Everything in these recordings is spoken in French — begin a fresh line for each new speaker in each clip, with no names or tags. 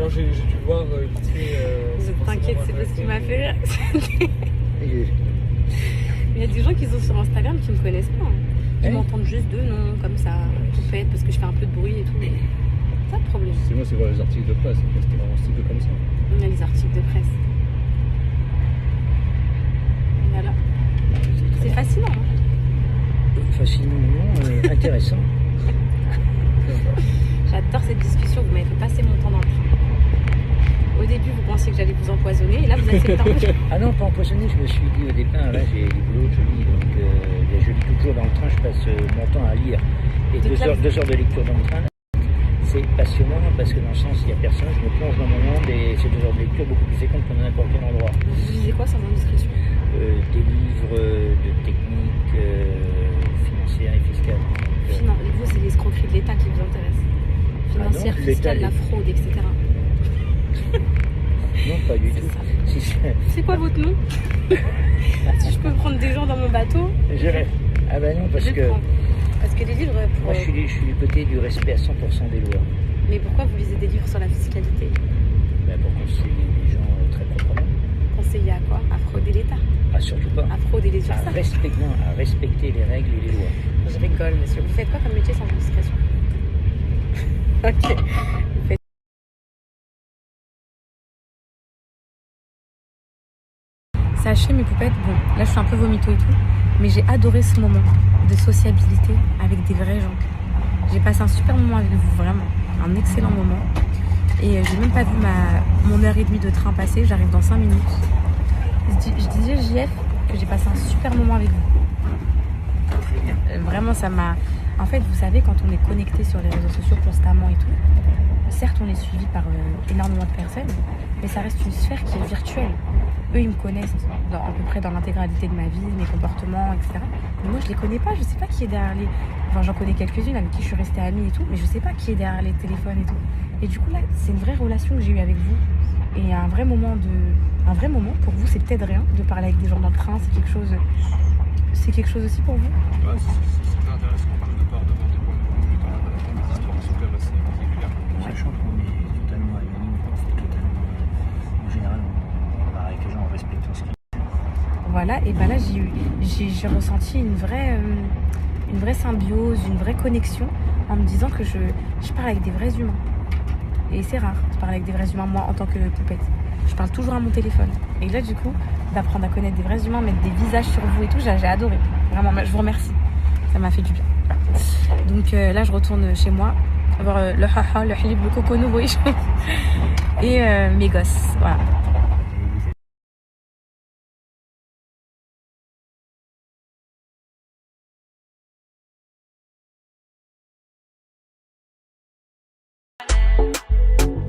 Non, j'ai dû voir vite fait.
T'inquiète, c'est parce qu'il m'a fait rire. Il y a des gens qui sont sur Instagram qui me connaissent pas. Qui m'entendent juste deux noms, comme ça, poupette, parce que je fais un peu de bruit et tout. Pas de problème.
C'est moi, c'est voir les articles de presse. C'était vraiment style comme ça.
On a les articles de presse. Voilà. C'est fascinant. Hein.
Fascinant, non, intéressant.
J'adore cette discussion. Vous m'avez fait passer mon temps dans le train. Au début, vous pensiez que j'allais vous empoisonner, et là, vous acceptez.
Ah non, pas empoisonné. Je me suis dit au départ, là, j'ai du boulot, je lis. Donc, je lis toujours dans le train. Je passe mon temps à lire. Et 2 heures de lecture dans le train, c'est passionnant parce que dans le sens, il n'y a personne. Je me plonge dans mon monde et c'est 2 heures de lecture beaucoup plus fécondes qu'en n'importe quel endroit.
Vous lisez quoi sans indiscrétion?
Des livres de techniques financières et fiscales.
Vous, c'est l'escroquerie de l'État qui vous intéresse. Financière, fiscale, la fraude, etc.
Non, pas du tout.
C'est quoi votre nom? Si je peux prendre des gens dans mon bateau.
Ah bah non, parce
que les livres...
Moi, je suis du côté du respect à 100% des lois.
Mais pourquoi vous lisez des livres sur la fiscalité?
Pour conseiller les gens très proprement.
Conseiller à quoi? À frauder l'État?
Ah, surtout pas.
À frauder les URSSAF?
À respecter les règles et les lois.
Je rigole, monsieur. Vous faites quoi comme métier sans indiscrétion? Ok. Sachez mes poupettes, bon, là je suis un peu vomito et tout, mais j'ai adoré ce moment de sociabilité avec des vrais gens. J'ai passé un super moment avec vous, vraiment, un excellent moment. Et j'ai même pas vu mon heure et demie de train passer, j'arrive dans 5 minutes. Je disais JF que j'ai passé un super moment avec vous. Vraiment ça m'a... En fait, vous savez, quand on est connecté sur les réseaux sociaux constamment et tout, certes on est suivi par énormément de personnes, mais ça reste une sphère qui est virtuelle. Eux, ils me connaissent à peu près dans l'intégralité de ma vie, mes comportements, etc. Mais moi, je les connais pas, je sais pas qui est derrière les... Enfin, j'en connais quelques-unes avec qui je suis restée amie et tout, mais je sais pas qui est derrière les téléphones et tout. Et du coup, là, c'est une vraie relation que j'ai eue avec vous. Et un vrai moment pour vous, c'est peut-être rien de parler avec des gens dans le train, c'est quelque chose aussi pour vous?
Ouais, c'est très intéressant de part de voir des points de vue dans des histoires super assez particulières.
Sachant qu'on est totalement anonyme, en général, on parle avec les gens en respectant ce qu'ils...
Voilà, et ben là j'ai ressenti une vraie symbiose, une vraie connexion en me disant que je parle avec des vrais humains. Et c'est rare de parler avec des vrais humains, moi en tant que poupette. Je parle toujours à mon téléphone. Et là du coup, d'apprendre à connaître des vrais humains, mettre des visages sur vous et tout, j'ai adoré. Vraiment, je vous remercie. Ça m'a fait du bien. Donc là je retourne chez moi, voir le haha, le halib, le coconou, oui. Et mes gosses, voilà.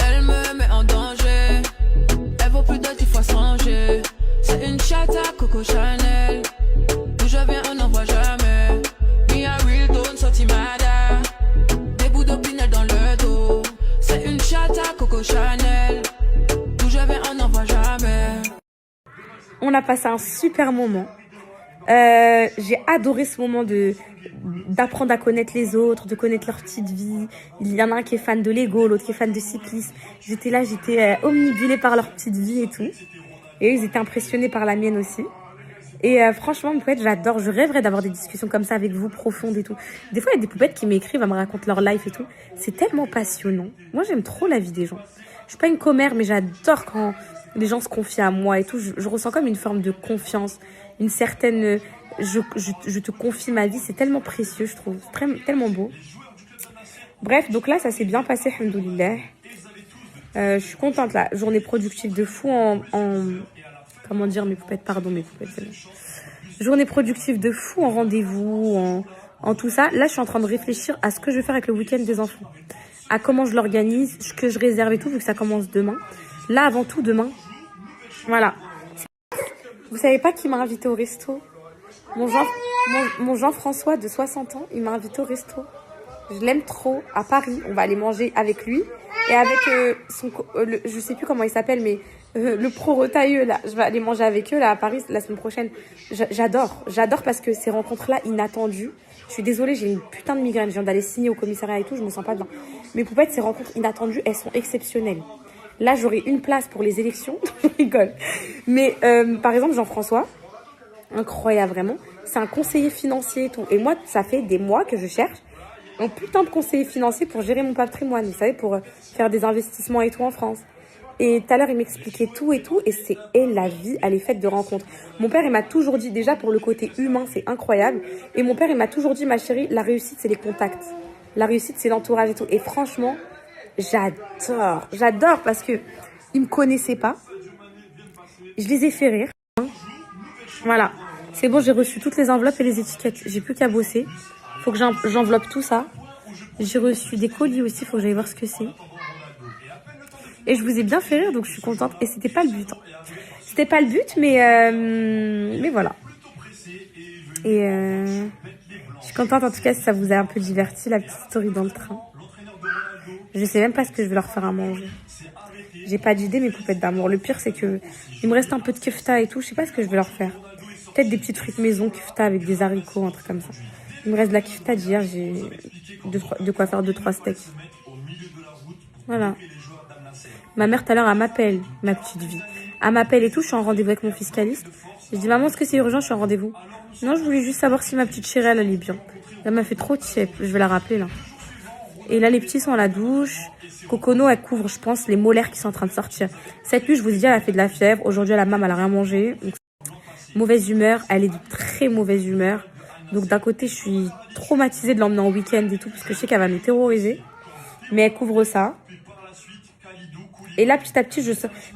Elle me met en danger. Elle vaut plus de 10 fois changer. C'est une chatte à Coco Chanel. D'où je viens, on n'en voit jamais. Me a real don't sortimada. Des bouts d'opinel dans le dos. C'est une chatte à Coco Chanel. D'où je viens, on n'en voit jamais.
On a passé un super moment. J'ai adoré ce moment d'apprendre à connaître les autres, de connaître leur petite vie. Il y en a un qui est fan de Lego, l'autre qui est fan de cyclisme. J'étais omnibulée par leur petite vie et tout. Et eux, ils étaient impressionnés par la mienne aussi. Et franchement, poupette, j'adore. Je rêverais d'avoir des discussions comme ça avec vous, profondes et tout. Des fois, il y a des poupettes qui m'écrivent, à me raconter leur life et tout. C'est tellement passionnant. Moi, j'aime trop la vie des gens. Je suis pas une commère, mais j'adore quand les gens se confient à moi et tout. Je ressens comme une forme de confiance, une certaine... Je te confie ma vie, c'est tellement précieux, je trouve. C'est tellement beau. Bref, donc là, ça s'est bien passé, alhamdoulilah. Je suis contente, là. Journée productive de fou comment dire, mes poupettes, pardon, mes poupettes, c'est bon. Journée productive de fou en rendez-vous, en tout ça. Là, je suis en train de réfléchir à ce que je vais faire avec le week-end des enfants. À comment je l'organise, ce que je réserve et tout, vu que ça commence demain. Là, avant tout, demain. Voilà. Vous savez pas qui m'a invité au resto? Mon Jean-François de 60 ans, il m'a invité au resto. Je l'aime trop, à Paris. On va aller manger avec lui. Et avec je sais plus comment il s'appelle, mais le pro retailleux, là. Je vais aller manger avec eux, là, à Paris, la semaine prochaine. J'adore parce que ces rencontres-là, inattendues. Je suis désolée, j'ai une putain de migraine. Je viens d'aller signer au commissariat et tout, je me sens pas bien. Mais poupette, ces rencontres inattendues, elles sont exceptionnelles. Là, j'aurai une place pour les élections. Je rigole. Mais par exemple, Jean-François, incroyable vraiment, c'est un conseiller financier et tout. Et moi, ça fait des mois que je cherche un putain de conseiller financier pour gérer mon patrimoine, vous savez, pour faire des investissements et tout en France. Et tout à l'heure, il m'expliquait tout, et la vie, elle est faite de rencontres. Mon père, il m'a toujours dit, déjà pour le côté humain, c'est incroyable. Et mon père, il m'a toujours dit, ma chérie, la réussite, c'est les contacts. La réussite, c'est l'entourage et tout. Et franchement, j'adore parce que ils me connaissaient pas. Je les ai fait rire. Voilà. C'est bon, j'ai reçu toutes les enveloppes et les étiquettes. J'ai plus qu'à bosser. Faut que j'enveloppe tout ça. J'ai reçu des colis aussi, faut que j'aille voir ce que c'est. Et je vous ai bien fait rire, donc je suis contente. Et c'était pas le but. Hein. C'était pas le but, mais voilà. Et je suis contente en tout cas si ça vous a un peu diverti, la petite story dans le train. Je sais même pas ce que je vais leur faire à manger. J'ai pas d'idée, mes poupettes d'amour. Le pire, c'est que il me reste un peu de kefta et tout. Je sais pas ce que je vais leur faire. Peut-être des petites frites maison kefta avec des haricots, un truc comme ça. Il me reste de la kefta d'hier. J'ai de quoi faire 2-3 steaks. Voilà. Ma mère, tout à l'heure, elle m'appelle, ma petite vie. Elle m'appelle et tout. Je suis en rendez-vous avec mon fiscaliste. Je dis, maman, est-ce que c'est urgent? Je suis en rendez-vous. Non, je voulais juste savoir si ma petite chérie, elle allait bien. Elle m'a fait trop de chef. Je vais la rappeler, là. Et là, les petits sont à la douche. Cocono, elle couvre, je pense, les molaires qui sont en train de sortir. Cette nuit, je vous ai dit, elle a fait de la fièvre. Aujourd'hui, la maman, elle a rien mangé. Donc, mauvaise humeur. Elle est de très mauvaise humeur. Donc, d'un côté, je suis traumatisée de l'emmener en week-end et tout, parce que je sais qu'elle va nous terroriser. Mais elle couvre ça. Et là, petit à petit,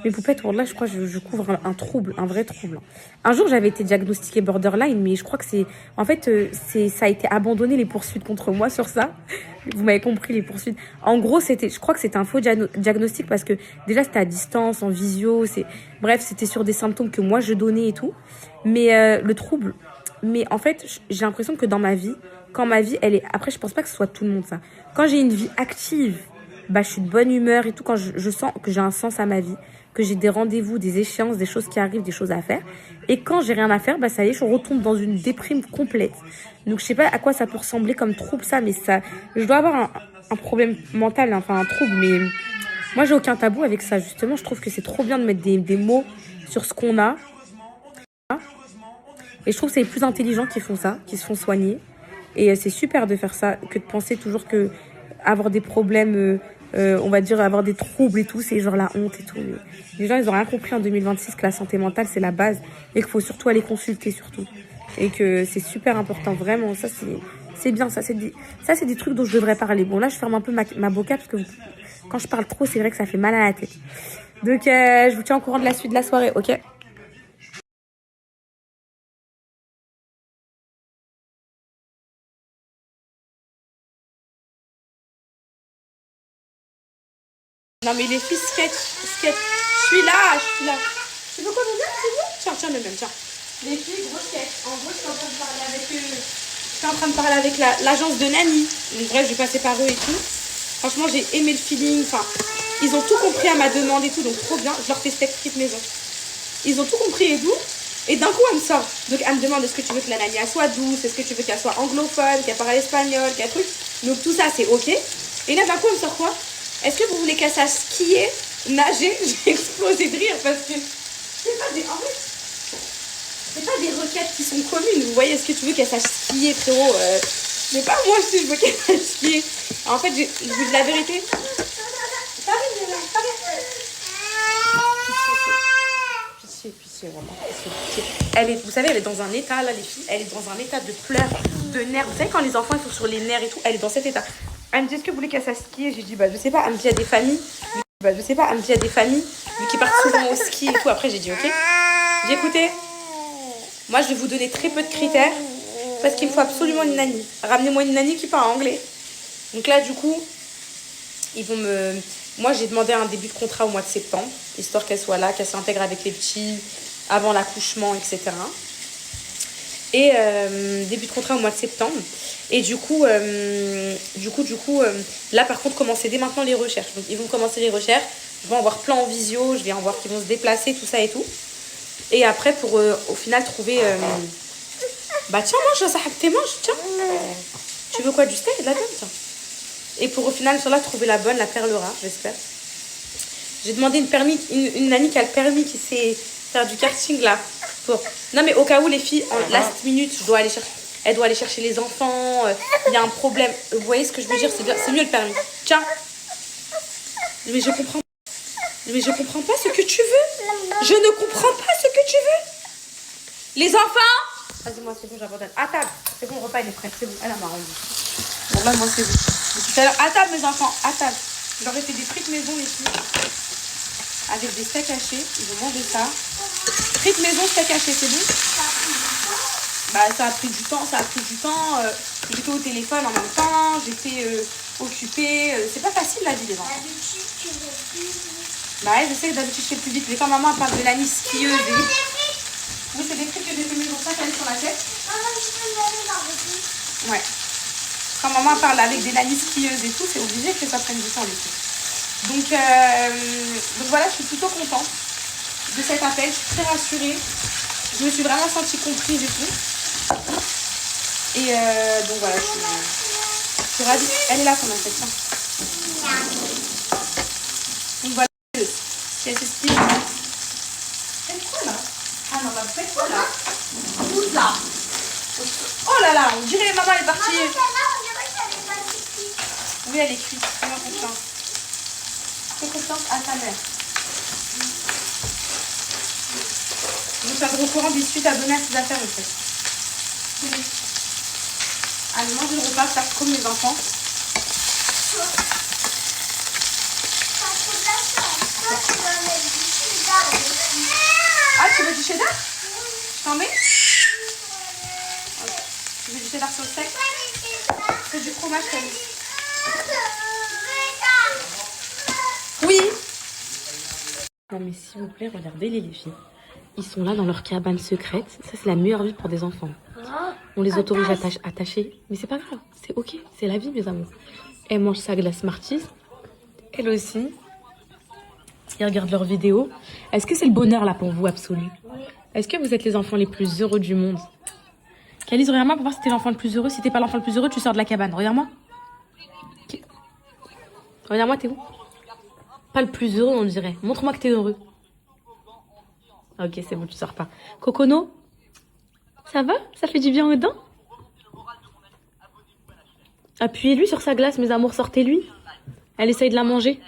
mes poupettes, là, je crois que je couvre un trouble, un vrai trouble. Un jour, j'avais été diagnostiquée borderline, mais je crois que c'est... En fait, ça a été abandonné, les poursuites contre moi sur ça. Vous m'avez compris, les poursuites. En gros, je crois que c'était un faux diagnostic parce que déjà, c'était à distance, en visio. Bref, c'était sur des symptômes que moi, je donnais et tout. Mais le trouble... Mais en fait, j'ai l'impression que dans ma vie, quand ma vie, elle est... Après, je pense pas que ce soit tout le monde, ça. Quand j'ai une vie active... Bah, je suis de bonne humeur et tout, quand je sens que j'ai un sens à ma vie, que j'ai des rendez-vous, des échéances, des choses qui arrivent, des choses à faire. Et quand j'ai rien à faire, bah, ça y est, je retombe dans une déprime complète. Donc, je sais pas à quoi ça peut ressembler comme trouble, ça, mais ça, je dois avoir un problème mental, enfin, un trouble, mais moi, j'ai aucun tabou avec ça, justement. Je trouve que c'est trop bien de mettre des mots sur ce qu'on a. Et je trouve que c'est les plus intelligents qui font ça, qui se font soigner. Et c'est super de faire ça, que de penser toujours que avoir des problèmes... on va dire avoir des troubles et tout, c'est genre la honte et tout. Les gens, ils ont rien compris en 2026 que la santé mentale, c'est la base et qu'il faut surtout aller consulter surtout. Et que c'est super important, vraiment. Ça, c'est bien. Ça, c'est des trucs dont je devrais parler. Bon, là, je ferme un peu ma boca parce que quand je parle trop, c'est vrai que ça fait mal à la tête. Donc, je vous tiens au courant de la suite de la soirée, ok? Non mais les filles, sketch. Je suis là. Tu veux qu'on nous donne? Tiens, le même, tiens. Les filles, gros sketch. En gros, je suis en train de parler avec l'agence de Nani. Donc bref, je vais passer par eux et tout. Franchement, j'ai aimé le feeling. Enfin, ils ont tout compris à ma demande et tout, donc trop bien. Je leur fais steak frites maison. Ils ont tout compris et tout. Et d'un coup, elle me sort. Donc elle me demande, est-ce que tu veux que la Nani soit douce? Est-ce que tu veux qu'elle soit anglophone, qu'elle parle espagnol, qu'elle truc? Donc tout ça, c'est ok. Et là, d'un coup, elle me sort quoi? Est-ce que vous voulez qu'elle sache skier, nager? J'ai explosé de rire parce que c'est pas des requêtes qui sont communes. Vous voyez, est-ce que tu veux qu'elle sache skier, frérot? Mais pas moi si je veux qu'elle sache skier. En fait, je vous dis la vérité. Pitié, vraiment. Pitié. Vous savez, elle est dans un état, là, les filles. Elle est dans un état de pleurs, de nerfs. Vous savez, quand les enfants ils sont sur les nerfs et tout, elle est dans cet état. Elle me dit, est-ce que vous voulez qu'elle sache skier? J'ai dit, bah, je sais pas. Elle me dit, il y a des familles. Vu qu'ils partent souvent au ski et tout. Après, j'ai dit, ok. J'ai écouté. Moi, je vais vous donner très peu de critères. Parce qu'il me faut absolument une nanny. Ramenez-moi une nanny qui parle anglais. Donc là, du coup, ils vont me... Moi, j'ai demandé un début de contrat au mois de septembre. Histoire qu'elle soit là, qu'elle s'intègre avec les petits avant l'accouchement, etc. Et début de contrat au mois de septembre. Et du coup, là par contre, commencer dès maintenant les recherches. Donc ils vont commencer les recherches. Je vais en voir plein en visio. Je vais en voir qui vont se déplacer, tout ça et tout. Et après, pour au final trouver... Bah tiens, mange, ça tes manges, tiens. Tu veux quoi, du steak? De la viande, tiens. Et pour au final, sur là, trouver la bonne, la perle rare, j'espère. J'ai demandé une nanny qui a le permis, qui sait faire du karting là. Non mais au cas où les filles, en last minute, elle doit aller chercher les enfants, il y a un problème. Vous voyez ce que je veux dire, c'est mieux le permis. Tiens. Mais je comprends pas ce que tu veux. Je ne comprends pas ce que tu veux. Les enfants. Vas-y, moi c'est bon, j'abandonne. À table. C'est bon, le repas il est prêt. C'est bon, elle a marre. Bon là, moi c'est bon. Tout à l'heure, à table mes enfants, à table. Je leur ai fait des frites maison les filles. Avec des steaks hachés. Ils vont manger ça. Frites maison, steak haché, c'est bon? Bah ça a pris du temps, j'étais au téléphone en même temps, j'étais occupée. C'est pas facile la vie des enfants.
D'habitude, tu veux plus vite.
Bah ouais, je sais que d'habitude je fais plus vite. Mais quand maman parle de l'année skieuse et... Oui, c'est des frites que j'ai fait maison, ça qu'elle est sur la tête.
Maman, je peux me donner dans le truc.
Ouais. Quand maman parle avec des nannies skieuses et tout, c'est obligé que ça prenne du temps les filles. Donc voilà, je suis plutôt contente de cet appel, je suis très rassurée. Je me suis vraiment sentie comprise et tout. Et donc voilà, je suis ravie. Elle est là, son assiette. Donc voilà, si elle s'explique. Faites quoi là? Ah non, bah faites quoi là? Où là? Oh là là, on dirait maman elle est partie.
Maman, celle-là, on dirait qu'elle est pas cuite.
Oui, elle est cuite. Fais-moi confiance. Fais confiance à ta mère. Je vais faire au courant des suites à donner à ses affaires en fait. Allez, manger le repas, faire comme mes enfants. Ah, tu veux du cheddar? Je t'en mets? Okay. Tu veux du cheddar sur le steak? C'est du fromage quand même. Oui. Non mais s'il vous plaît, regardez les filles. Ils sont là dans leur cabane secrète. Ça, c'est la meilleure vie pour des enfants. On les autorise attachés. Mais c'est pas grave. C'est ok. C'est la vie, mes amours. Elle mange sa glace Smarties. Elle aussi. Ils regardent leurs vidéos. Est-ce que c'est le bonheur, là, pour vous, absolu? Est-ce que vous êtes les enfants les plus heureux du monde? Calice, regarde-moi pour voir si t'es l'enfant le plus heureux. Si t'es pas l'enfant le plus heureux, tu sors de la cabane. Regarde-moi. Okay. Regarde-moi, t'es où? Pas le plus heureux, on dirait. Montre-moi que t'es heureux. Ok, c'est bon, tu sors pas. Cocono, ça va? Ça fait du bien aux dents? Appuyez-lui sur sa glace, mes amours, sortez-lui. Elle essaye de la manger.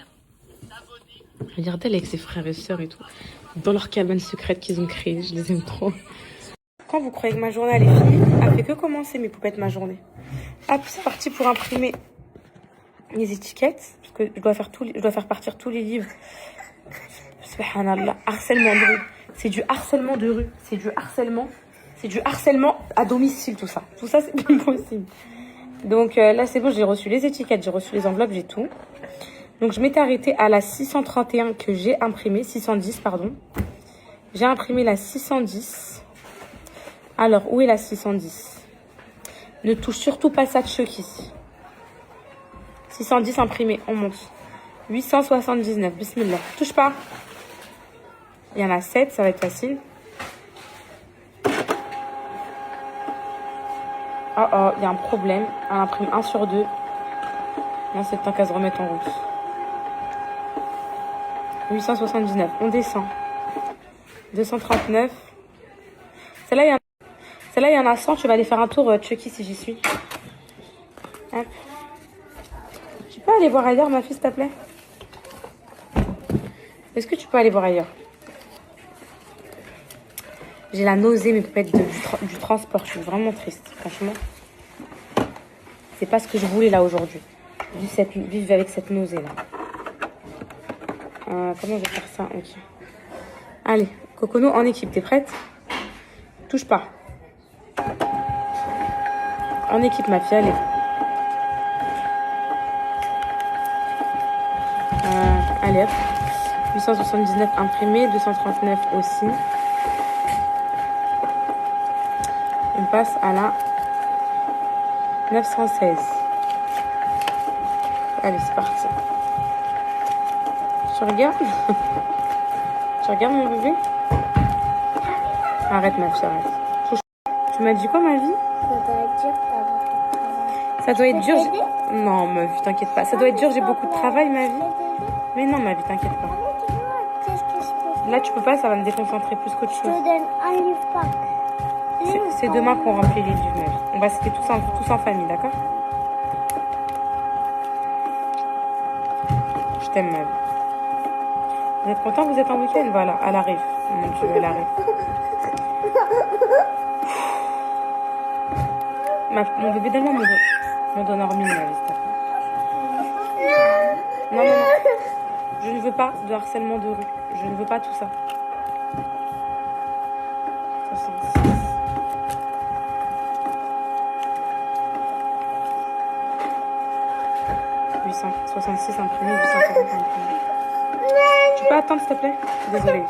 Regardez-elle avec ses frères et sœurs et tout. Dans leur cabane secrète qu'ils ont créée, je les aime trop. Quand vous croyez que ma journée elle est finie, elle fait que commencer mes poupettes ma journée. Hop, c'est parti pour imprimer les étiquettes. Parce que je dois faire partir tous les livres. Subhanallah, harcèlement de rue. C'est du harcèlement de rue. C'est du harcèlement à domicile, tout ça. Tout ça, c'est plus possible. Donc là, c'est bon, j'ai reçu les étiquettes, j'ai reçu les enveloppes, j'ai tout. Donc je m'étais arrêtée à la 631 que j'ai imprimée. 610, pardon. J'ai imprimé la 610. Alors, où est la 610? Ne touche surtout pas ça de Chucky. 610 imprimé, on monte. 879, bismillah. Touche pas. Il y en a 7, ça va être facile. Oh oh, il y a un problème. Elle imprime 1 sur 2. Là, c'est le temps qu'elle se remette en route. 879, on descend. 239. Celle-là, il y en a 100. Tu vas aller faire un tour, Chucky, si j'y suis. Hop. Tu peux aller voir ailleurs, ma fille, s'il te plaît? Est-ce que tu peux aller voir ailleurs? J'ai la nausée, mes poupettes, du transport. Je suis vraiment triste, franchement. C'est pas ce que je voulais là aujourd'hui. Vivre avec cette nausée là. Comment je vais faire ça? Ok. Allez, Cocono en équipe. T'es prête? Touche pas. En équipe, ma fille, allez. Allez hop. 879 imprimé, 239 aussi. On passe à la 916. Allez, c'est parti. Tu regardes? Tu regardes mon bébé? Arrête ma fille, arrête. Tu m'as dit quoi, ma vie? Ça doit être dur. Non, meuf, t'inquiète pas. Ça doit être dur, j'ai beaucoup de travail, ma vie. Mais non, ma vie, t'inquiète pas.
Qu'est-ce que je peux
Là, tu peux pas, ça va me déconcentrer plus qu'autre
Je te
chose.
donne un livre par.
C'est demain qu'on remplit les livres, ma vie. On va citer tous en famille, d'accord? Je t'aime, ma vie. Vous êtes content? Vous êtes en week-end? Voilà, elle arrive. Mon Dieu, elle arrive. Mon bébé, donne-moi mon Donormine, ma vie, s'il te plaît. Non, non, non. Je ne veux pas de harcèlement de rue. Je ne veux pas tout ça. 66. « 66 imprimé, 840 imprimé. Tu peux attendre, s'il te plaît? Désolée.